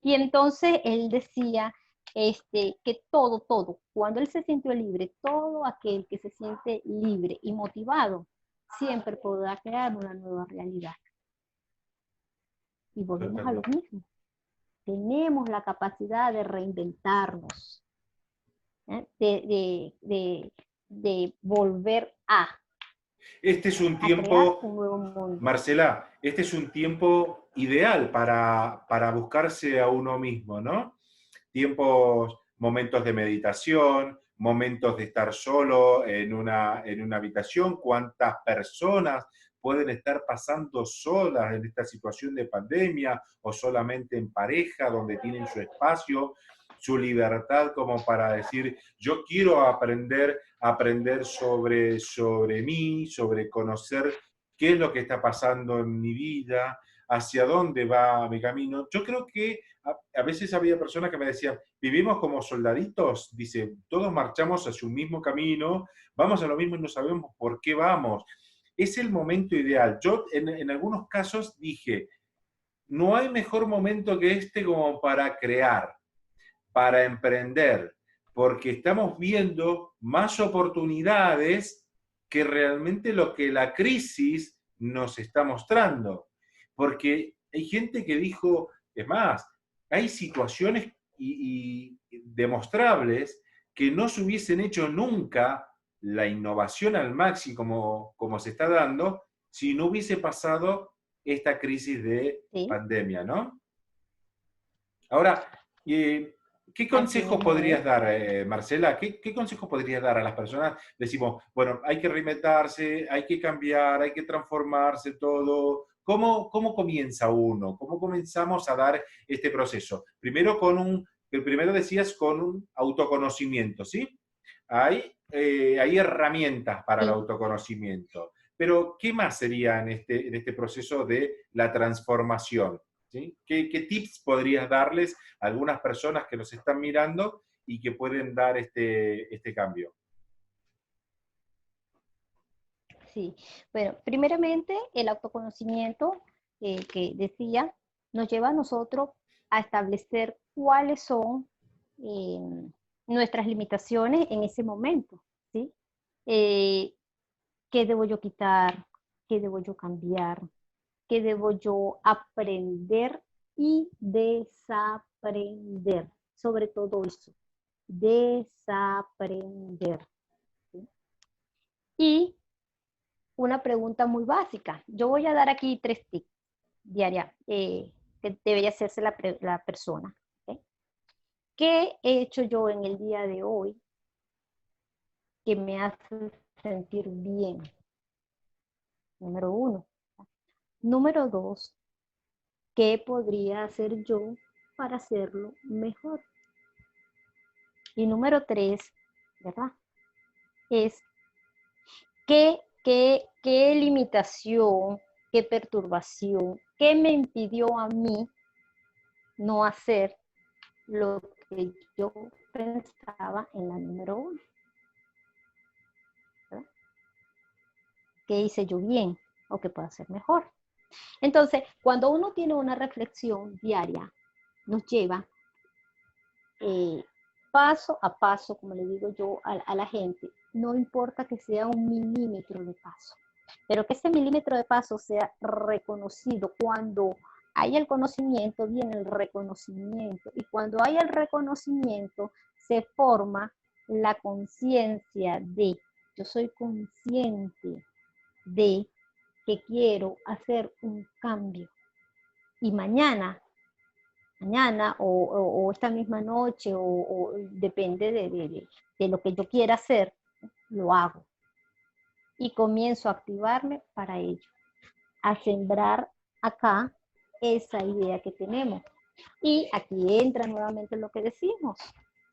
Y entonces él decía que todo, cuando él se sintió libre, todo aquel que se siente libre y motivado, siempre podrá crear una nueva realidad. Y volvemos a lo Totalmente. mismo. Tenemos la capacidad de reinventarnos, ¿eh? De volver Este es un a crear tiempo, un nuevo mundo. Marcela, este es un tiempo ideal para buscarse a uno mismo, ¿no? Tiempos, momentos de meditación, momentos de estar solo en una habitación, cuántas personas pueden estar pasando solas en esta situación de pandemia o solamente en pareja, donde tienen su espacio, su libertad como para decir, yo quiero aprender sobre mí, sobre conocer qué es lo que está pasando en mi vida, hacia dónde va mi camino. Yo creo que a veces había personas que me decían, vivimos como soldaditos, dice, todos marchamos hacia un mismo camino, vamos a lo mismo y no sabemos por qué vamos. Es el momento ideal. Yo en algunos casos dije, no hay mejor momento que este como para crear, para emprender, porque estamos viendo más oportunidades que realmente lo que la crisis nos está mostrando. Porque hay gente que dijo, es más, hay situaciones y demostrables que no se hubiesen hecho nunca la innovación al máximo como se está dando si no hubiese pasado esta crisis de ¿Sí? pandemia, ¿no? Ahora, ¿qué Así consejo mismo es. podrías dar, Marcela? ¿Qué consejo podrías dar a las personas? Decimos, bueno, hay que reinventarse, hay que cambiar, hay que transformarse todo. ¿Cómo comienza uno? ¿Cómo comenzamos a dar este proceso? Primero el primero decías con un autoconocimiento, ¿sí? Hay herramientas para el Sí. autoconocimiento. Pero, ¿qué más sería en este proceso de la transformación? ¿Sí? ¿Qué tips podrías darles a algunas personas que nos están mirando y que pueden dar este cambio? Sí, bueno, primeramente el autoconocimiento que decía nos lleva a nosotros a establecer cuáles son eh, nuestras limitaciones en ese momento, ¿sí? Eh, ¿Qué debo yo quitar? ¿Qué debo yo cambiar? ¿Qué debo yo aprender y desaprender? Sobre todo eso, desaprender. ¿Sí? Y una pregunta muy básica. Yo voy a dar aquí 3 tips diarias que debería hacerse la persona. ¿Okay? ¿Qué he hecho yo en el día de hoy que me hace sentir bien? Número 1. Número 2, ¿qué podría hacer yo para hacerlo mejor? Y número 3, ¿verdad? Es qué limitación, qué perturbación, qué me impidió a mí no hacer lo que yo pensaba en la número 1. ¿Verdad? ¿Qué hice yo bien o qué puedo hacer mejor? Entonces, cuando uno tiene una reflexión diaria, nos lleva paso a paso, como le digo yo a la gente, no importa que sea un milímetro de paso, pero que ese milímetro de paso sea reconocido. Cuando hay el conocimiento, viene el reconocimiento, y cuando hay el reconocimiento, se forma la conciencia de, yo soy consciente de que quiero hacer un cambio, y mañana o esta misma noche, o depende de lo que yo quiera hacer, lo hago. Y comienzo a activarme para ello, a sembrar acá esa idea que tenemos. Y aquí entra nuevamente lo que decimos.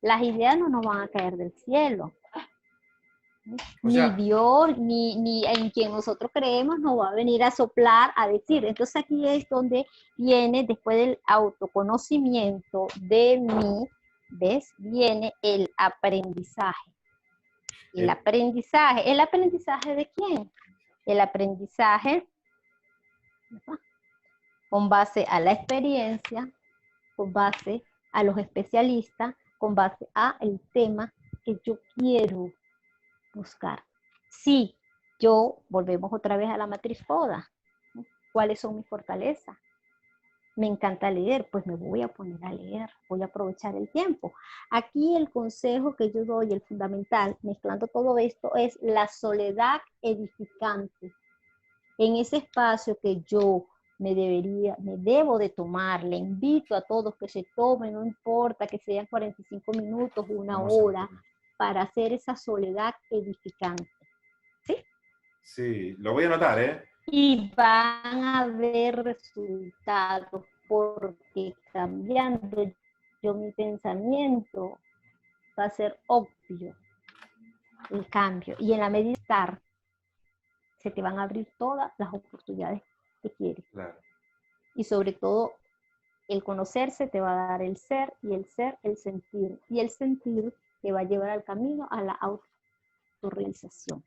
Las ideas no nos van a caer del cielo. O Ni sea, Dios, ni en quien nosotros creemos nos va a venir a soplar, a decir. Entonces aquí es donde viene, después del autoconocimiento de mí, ¿ves? Viene el aprendizaje. ¿El aprendizaje de quién? El aprendizaje, ¿verdad? Con base a la experiencia, con base a los especialistas, con base a el tema que yo quiero buscar. Si yo, volvemos otra vez a la matriz FODA, ¿no? ¿Cuáles son mis fortalezas? Me encanta leer, pues me voy a poner a leer, voy a aprovechar el tiempo. Aquí el consejo que yo doy, el fundamental, mezclando todo esto, es la soledad edificante. En ese espacio que yo me debo de tomar, le invito a todos que se tomen, no importa que sean 45 minutos, una hora, para hacer esa soledad edificante. ¿Sí? Sí, lo voy a anotar, ¿eh? Y van a ver resultados, porque cambiando yo mi pensamiento va a ser obvio el cambio. Y en la medida de estar, se te van a abrir todas las oportunidades que quieres. Claro. Y sobre todo, el conocerse te va a dar el ser, y el ser, el sentir. Y el sentir te va a llevar al camino a la autorrealización.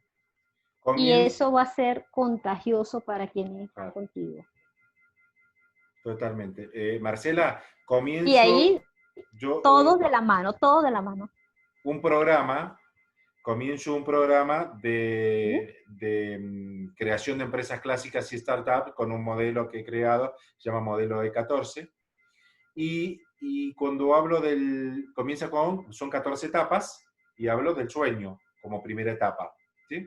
Y eso va a ser contagioso para quienes están contigo. Totalmente. Marcela, Y ahí yo todo de la mano, todo de la mano. Comienzo un programa de creación de empresas clásicas y startups con un modelo que he creado, se llama modelo E14. Y cuando hablo son 14 etapas, y hablo del sueño como primera etapa, ¿sí?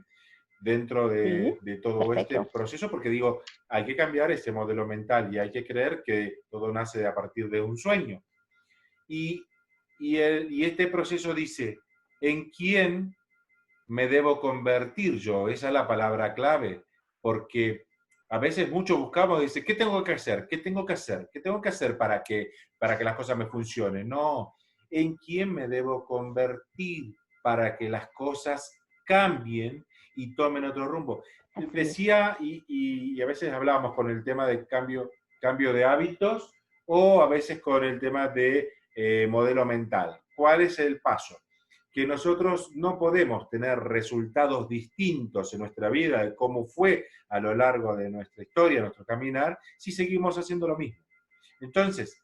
Dentro de todo este Perfecto. proceso, porque digo, hay que cambiar este modelo mental y hay que creer que todo nace a partir de un sueño. Y este proceso dice, ¿en quién me debo convertir yo? Esa es la palabra clave, porque a veces muchos buscamos, dice, ¿qué tengo que hacer? ¿Qué tengo que hacer? ¿Qué tengo que hacer para que las cosas me funcionen? No, ¿en quién me debo convertir para que las cosas cambien y tomen otro rumbo? Decía, y a veces hablábamos con el tema de cambio de hábitos, o a veces con el tema de modelo mental. ¿Cuál es el paso? Que nosotros no podemos tener resultados distintos en nuestra vida de cómo fue a lo largo de nuestra historia, nuestro caminar, si seguimos haciendo lo mismo. Entonces,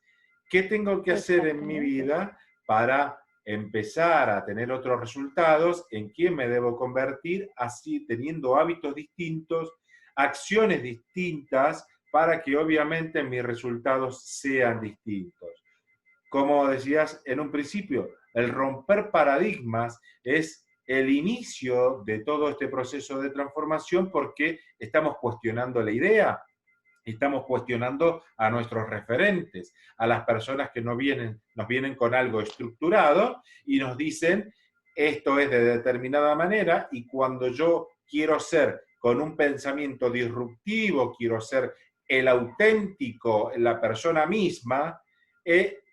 ¿qué tengo que hacer en mi vida para empezar a tener otros resultados, ¿en quién me debo convertir? Así, teniendo hábitos distintos, acciones distintas, para que obviamente mis resultados sean distintos. Como decías en un principio, el romper paradigmas es el inicio de todo este proceso de transformación, porque estamos cuestionando la idea, estamos cuestionando a nuestros referentes, a las personas que nos vienen con algo estructurado y nos dicen, esto es de determinada manera, y cuando yo quiero ser con un pensamiento disruptivo, quiero ser el auténtico, la persona misma,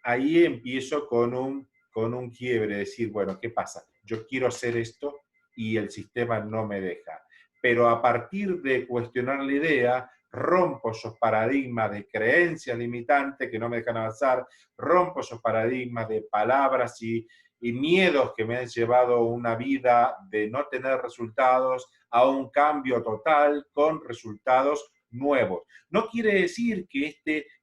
ahí empiezo con un quiebre, decir, bueno, ¿qué pasa? Yo quiero hacer esto y el sistema no me deja. Pero a partir de cuestionar la idea, rompo esos paradigmas de creencias limitantes que no me dejan avanzar, rompo esos paradigmas de palabras y miedos que me han llevado a una vida de no tener resultados, a un cambio total con resultados nuevos. No quiere decir que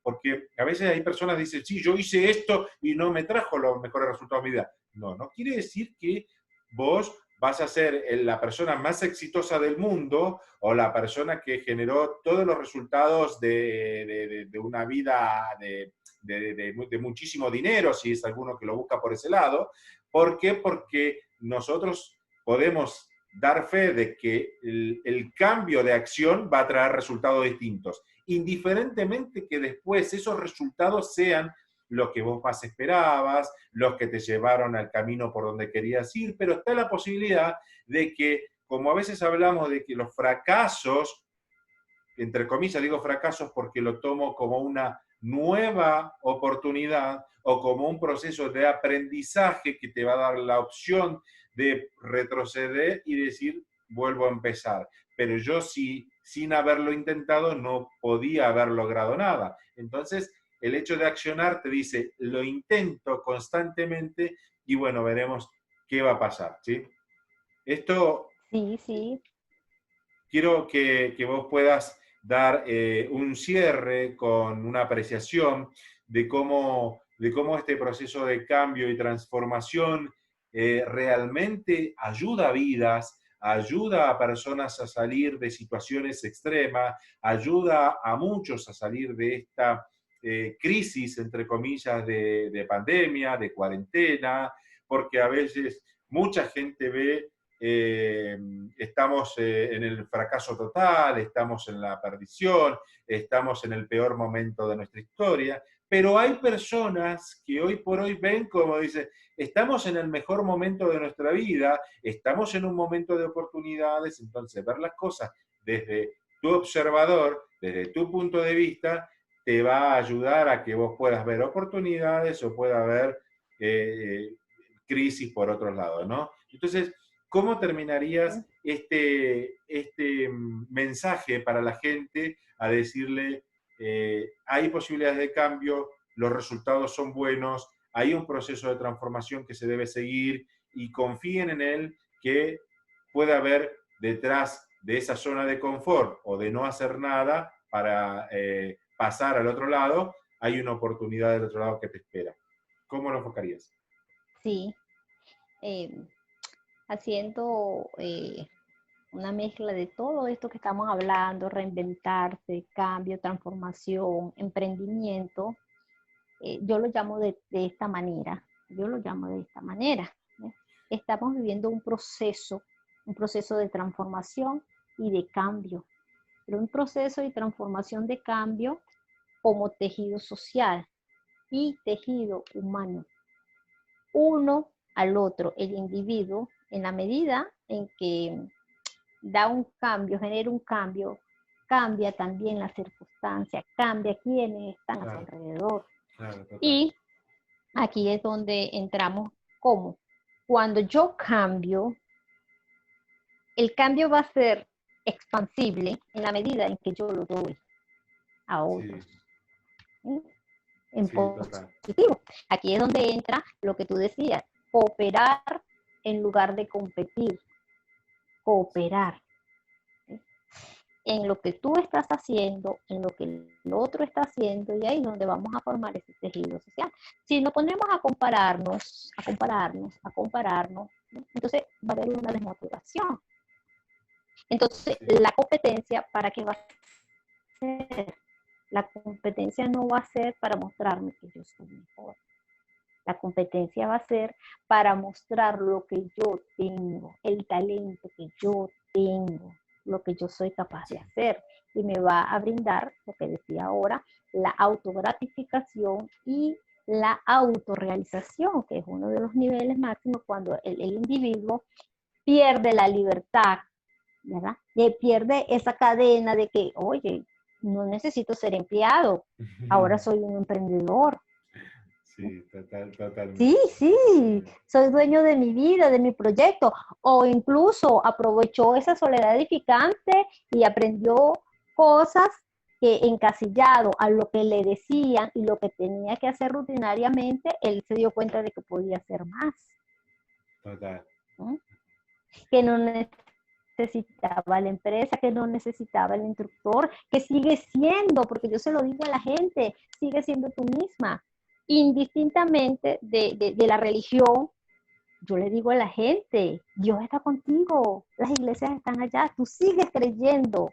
porque a veces hay personas que dicen, sí, yo hice esto y no me trajo los mejores resultados de mi vida. No, no quiere decir que vos vas a ser la persona más exitosa del mundo o la persona que generó todos los resultados de una vida de muchísimo dinero, si es alguno que lo busca por ese lado. ¿Por qué? Porque nosotros podemos dar fe de que el cambio de acción va a traer resultados distintos, indiferentemente que después esos resultados sean los que vos más esperabas, los que te llevaron al camino por donde querías ir, pero está la posibilidad de que, como a veces hablamos de que los fracasos, entre comillas digo fracasos porque lo tomo como una nueva oportunidad o como un proceso de aprendizaje que te va a dar la opción de retroceder y decir, vuelvo a empezar. Pero yo sí, sin haberlo intentado, no podía haber logrado nada. Entonces, el hecho de accionar te dice, lo intento constantemente y bueno, veremos qué va a pasar, ¿sí? Esto Sí, sí. quiero que vos puedas dar un cierre con una apreciación de cómo este proceso de cambio y transformación realmente ayuda a vidas, ayuda a personas a salir de situaciones extremas, ayuda a muchos a salir de esta crisis, entre comillas, de pandemia, de cuarentena, porque a veces mucha gente ve estamos en el fracaso total, estamos en la perdición, estamos en el peor momento de nuestra historia, pero hay personas que hoy por hoy ven como dice, estamos en el mejor momento de nuestra vida, estamos en un momento de oportunidades, entonces ver las cosas desde tu observador, desde tu punto de vista, te va a ayudar a que vos puedas ver oportunidades o pueda haber crisis por otros lados, ¿no? Entonces, ¿cómo terminarías este mensaje para la gente a decirle, hay posibilidades de cambio, los resultados son buenos, hay un proceso de transformación que se debe seguir y confíen en él que puede haber detrás de esa zona de confort o de no hacer nada para pasar al otro lado, hay una oportunidad del otro lado que te espera? ¿Cómo lo enfocarías? Sí, eh, haciendo una mezcla de todo esto que estamos hablando, reinventarse, cambio, transformación, emprendimiento, yo lo llamo de esta manera, yo lo llamo de esta manera. ¿Eh? Estamos viviendo un proceso de transformación y de cambio, pero un proceso de transformación de cambio como tejido social y tejido humano, uno al otro, el individuo, en la medida en que da un cambio, genera un cambio, cambia también la circunstancia, cambia quienes están a su Claro, alrededor. claro, total. Y aquí es donde entramos, ¿cómo? Cuando yo cambio, el cambio va a ser expansible en la medida en que yo lo doy a Sí, otros, ¿sí? En sí, total. positivo. Aquí es donde entra lo que tú decías, cooperar en lugar de competir, cooperar. ¿Sí? en lo que tú estás haciendo, en lo que el otro está haciendo, y ahí es donde vamos a formar ese tejido social. Si nos ponemos a compararnos, ¿no? Entonces va a haber una desmotivación. Entonces, Sí. la competencia, ¿para qué va a ser? La competencia no va a ser para mostrarme que yo soy mejor. La competencia va a ser para mostrar lo que yo tengo, el talento que yo tengo, lo que yo soy capaz de hacer. Y me va a brindar, lo que decía ahora, la autogratificación y la autorrealización, que es uno de los niveles máximos cuando el individuo pierde la libertad, ¿verdad? Pierde esa cadena de que, oye, no necesito ser empleado, ahora soy un emprendedor. Sí, totalmente. Sí, sí, soy dueño de mi vida, de mi proyecto, o incluso aprovechó esa soledad edificante y aprendió cosas que encasillado a lo que le decían y lo que tenía que hacer rutinariamente, él se dio cuenta de que podía hacer más, Total. ¿no? Que no necesitaba la empresa, que no necesitaba el instructor, que sigue siendo, porque yo se lo digo a la gente, sigue siendo tú misma, indistintamente de la religión. Yo le digo a la gente, Dios está contigo, las iglesias están allá, tú sigues creyendo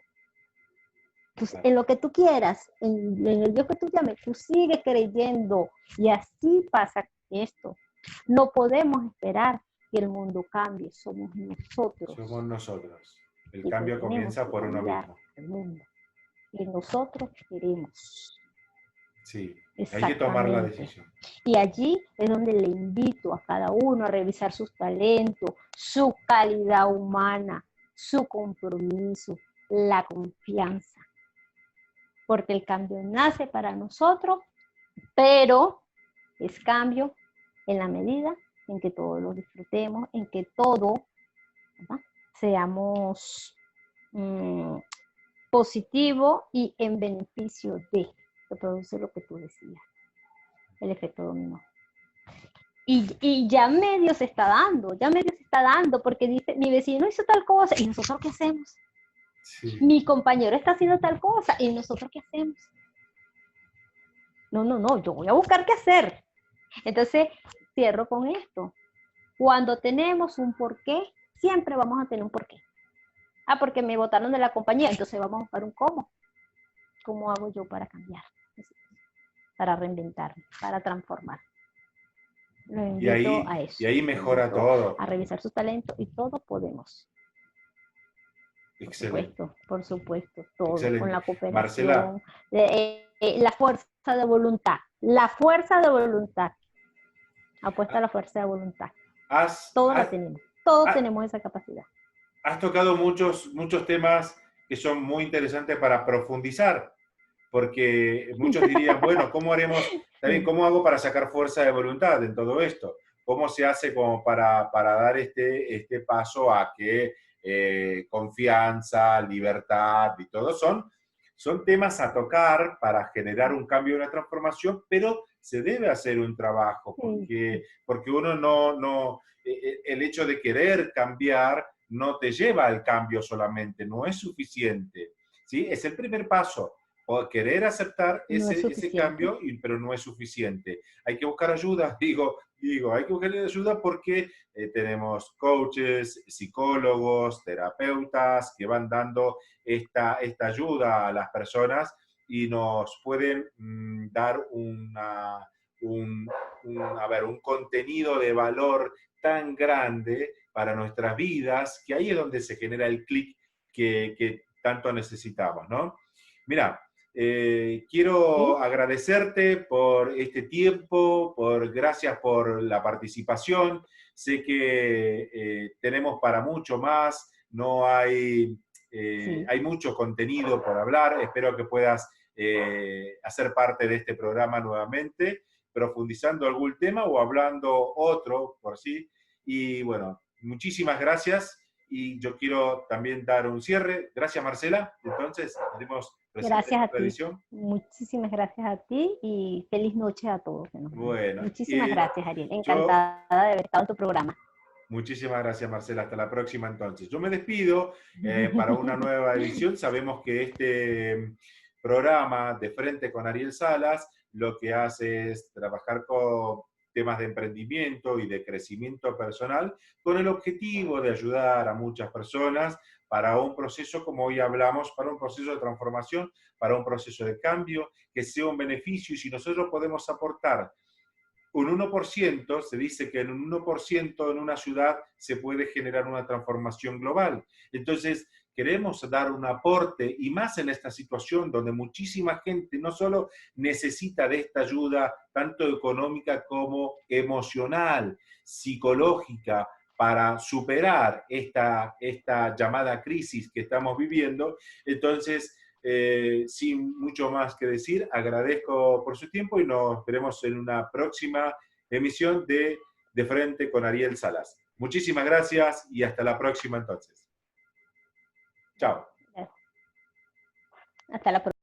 en lo que tú quieras, en el Dios que tú llames, tú sigues creyendo, y así pasa esto. No podemos esperar que el mundo cambie, somos nosotros Somos nosotros. El y que cambio tenemos comienza que por uno cambiar mismo. el mundo. Y nosotros queremos. Sí, hay que tomar la Exactamente. decisión. Y allí es donde le invito a cada uno a revisar sus talentos, su calidad humana, su compromiso, la confianza. Porque el cambio nace para nosotros, pero es cambio en la medida en que todos lo disfrutemos, en que todo, ¿verdad?, seamos positivo y en beneficio de, que produce lo que tú decías, el efecto dominó. Y ya medio se está dando, porque dice, mi vecino hizo tal cosa, ¿y nosotros qué hacemos? Sí. Mi compañero está haciendo tal cosa, ¿y nosotros qué hacemos? No, yo voy a buscar qué hacer. Entonces, cierro con esto. Cuando tenemos un porqué, siempre vamos a tener un porqué. Ah, porque me botaron de la compañía, entonces vamos a buscar un cómo. ¿Cómo hago yo para cambiar? Para reinventarme, para transformar. Lo invito a Y eso. ahí Lo mejora invito todo. a revisar sus talentos y todos podemos. Excelente, Por supuesto, todo, con excelente. la Marcela, cooperación, la fuerza de voluntad, la fuerza de voluntad, apuesta a la fuerza de voluntad. has, Todos la has, tenemos, todos has- tenemos esa capacidad. has tocado muchos temas que son muy interesantes para profundizar, porque muchos dirían, bueno, ¿cómo haremos, también Sí, cómo hago para sacar fuerza de voluntad en todo esto? ¿Cómo se hace como para dar este paso a que confianza, libertad y todo son temas a tocar para generar un cambio y una transformación, pero se debe hacer un trabajo, sí, porque uno el hecho de querer cambiar no te lleva al cambio solamente, no es suficiente, ¿sí? Es el primer paso, o querer aceptar no es ese suficiente. cambio, pero no es suficiente. Hay que buscar ayuda, hay que buscar ayuda porque tenemos coaches, psicólogos, terapeutas que van dando esta ayuda a las personas y nos pueden dar un contenido de valor tan grande para nuestras vidas, que ahí es donde se genera el clic que tanto necesitamos, ¿no? Mira, quiero ¿Sí? agradecerte por este tiempo, gracias por la participación. Sé que tenemos para mucho más, no Sí. hay mucho contenido por hablar. Espero que puedas hacer parte de este programa nuevamente, profundizando algún tema o hablando otro por sí. Y bueno, muchísimas gracias. Y yo quiero también dar un cierre. Gracias, Marcela. Entonces, estaremos presentes en Gracias a otra ti. edición. Muchísimas gracias a ti y feliz noche a todos que nos ven. Bueno, Muchísimas gracias, Ariel. yo Encantada de haber estado en tu programa. Muchísimas gracias, Marcela. Hasta la próxima entonces. Yo me despido para una nueva edición. Sabemos que este programa de Frente con Ariel Salas lo que hace es trabajar con temas de emprendimiento y de crecimiento personal con el objetivo de ayudar a muchas personas para un proceso, como hoy hablamos, para un proceso de transformación, para un proceso de cambio, que sea un beneficio. Y si nosotros podemos aportar un 1%, se dice que en un 1% en una ciudad se puede generar una transformación global. Entonces, queremos dar un aporte, y más en esta situación donde muchísima gente no solo necesita de esta ayuda, tanto económica como emocional, psicológica, para superar esta llamada crisis que estamos viviendo. Entonces, sin mucho más que decir, agradezco por su tiempo y nos veremos en una próxima emisión de Frente con Ariel Salas. Muchísimas gracias y hasta la próxima entonces. Chao. Hasta la próxima.